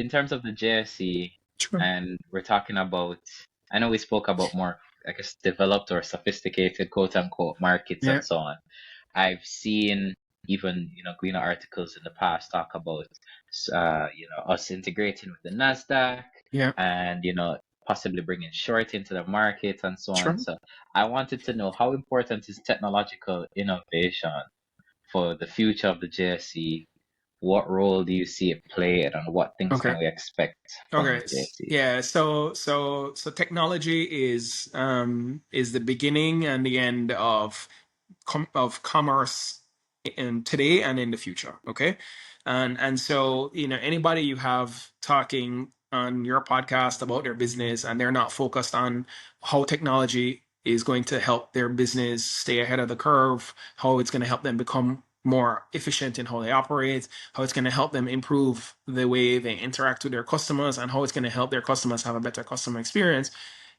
in terms of the JSE, Sure. and we're talking about, I know we spoke about more, I guess, developed or sophisticated quote unquote markets Yeah. and so on. I've seen even, greener articles in the past talk about, us integrating with the NASDAQ Yeah. and, possibly bringing short into the market and so on. Sure. So I wanted to know how important is technological innovation for the future of the JSE? What role do you see it play, and what things Okay. can we expect from the Okay. JSE? Yeah. So technology is the beginning and the end of commerce in today and in the future. Okay. And so, anybody you have talking on your podcast about their business and they're not focused on how technology is going to help their business stay ahead of the curve, how it's going to help them become more efficient in how they operate, how it's going to help them improve the way they interact with their customers, and how it's going to help their customers have a better customer experience,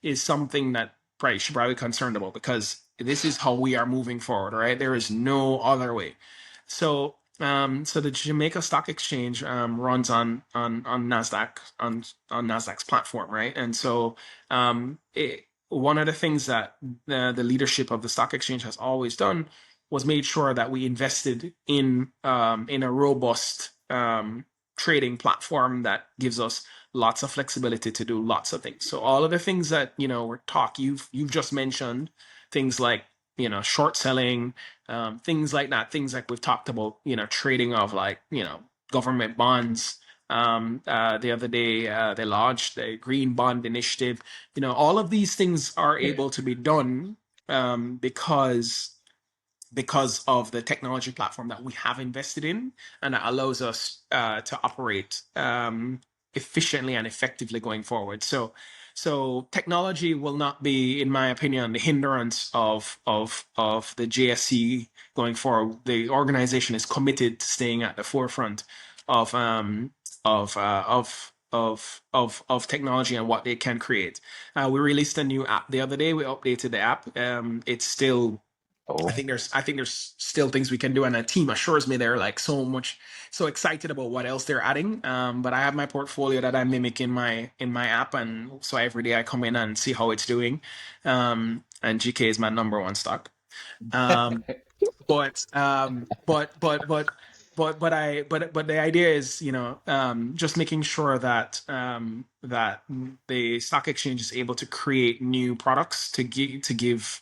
is something that probably should probably be concerned about, because this is how we are moving forward, right? There is no other way. So the Jamaica Stock Exchange runs on NASDAQ, on NASDAQ's platform, right? And so one of the things that the leadership of the stock exchange has always done was made sure that we invested in a robust trading platform that gives us lots of flexibility to do lots of things. So all of the things that you've just mentioned, things like short selling, things like that, things like we've talked about, trading of like government bonds. The other day, they launched the Green Bond Initiative. All of these things are able to be done because of the technology platform that we have invested in, and that allows us to operate efficiently and effectively going forward. So technology will not be, in my opinion, the hindrance of the JSC going forward. The organization is committed to staying at the forefront of of uh, of of technology and what they can create. We released a new app the other day. We updated the app. It's still, I Oh, think there's still things we can do, and the team assures me they're like so excited about what else they're adding. But I have my portfolio that I mimic in my app, and so every day I come in and see how it's doing. And GK is my number one stock. Um, but the idea is, just making sure that the stock exchange is able to create new products to give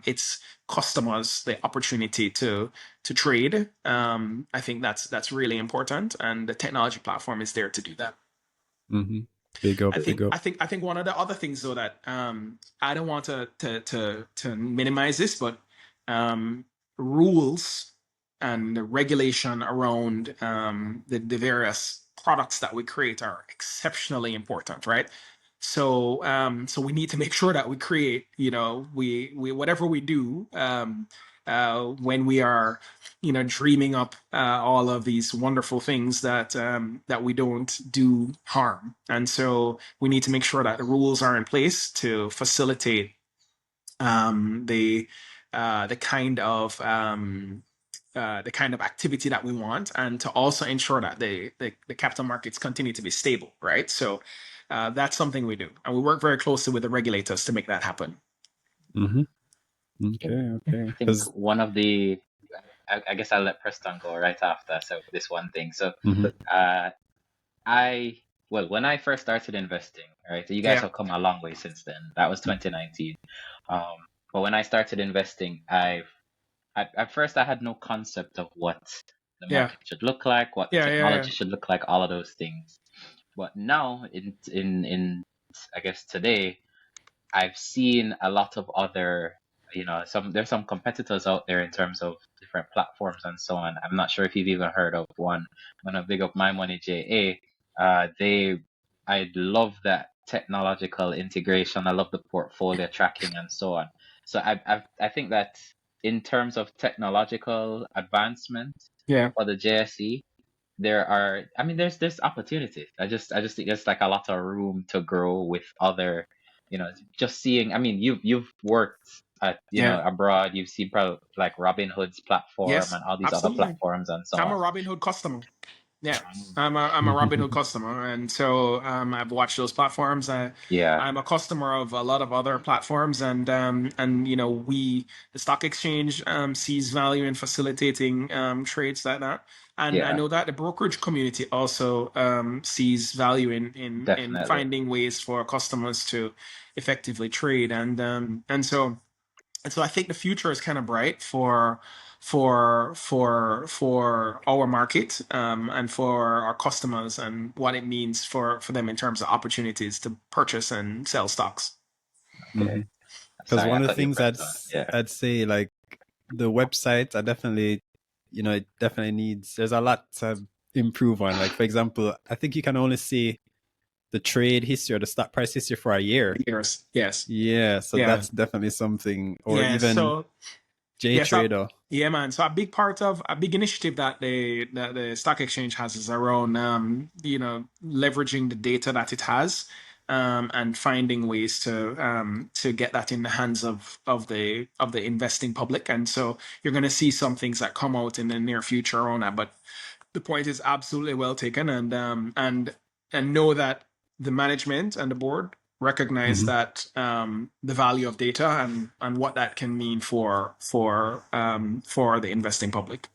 its customers the opportunity to trade. I think that's really important, and the technology platform is there to do that. Mm-hmm. Big up, I big think up. I think I think one of the other things, though, that I don't want to minimize this, but rules and the regulation around the various products that we create are exceptionally important, right? So we need to make sure that we create, we whatever we do, when we are, dreaming up all of these wonderful things that we don't do harm. And so we need to make sure that the rules are in place to facilitate the kind of activity that we want, and to also ensure that the capital markets continue to be stable, right? So that's something we do, and we work very closely with the regulators to make that happen. Mm-hmm. I Okay. think one of the, I guess I'll let Preston go right after. So this one thing. So, Mm-hmm. uh, well, when I first started investing, right, you guys Yeah, have come a long way since then. That was 2019. Um, but when I started investing, at first I had no concept of what the yeah, market should look like, what the yeah, yeah, yeah. technology should look like, all of those things. But now, in I guess today, I've seen a lot of other, there's some competitors out there in terms of different platforms and so on. I'm not sure if you've even heard of one. I'm gonna big up My Money JA. I love that technological integration. I love the portfolio tracking and so on. So I think that in terms of technological advancement Yeah. for the JSE, there's opportunities. I just think there's like a lot of room to grow with other, just seeing. I mean, you've worked at, Yeah. abroad. You've seen probably like Robinhood's platform Yes, and all these other absolutely. platforms and so I'm on. a Robinhood customer. Yeah, Mm. I'm a Robinhood customer, and so I've watched those platforms. Yeah, I'm a customer of a lot of other platforms, and you know, the stock exchange sees value in facilitating trades like that, and I yeah, know that the brokerage community also sees value in definitely. finding ways for customers to effectively trade, and so I think the future is kind of bright for our market and for our customers and what it means for them in terms of opportunities to purchase and sell stocks. Okay. Because Sorry, I one of the thought you things pressed on. Yeah, I'd say, like, the website, I definitely, it definitely needs, there's a lot to improve on. Like, for example, I think you can only see the trade history or the stock price history for a year. Years, yes, Yeah, so yeah, that's definitely something, or yeah. even So J yeah, so Trader. yeah, man. So a big initiative that the stock exchange has is around leveraging the data that it has and finding ways to get that in the hands of the investing public. And so you're going to see some things that come out in the near future on that. But the point is absolutely well taken, and know that the management and the board recognize Hmm. that the value of data and what that can mean for the investing public.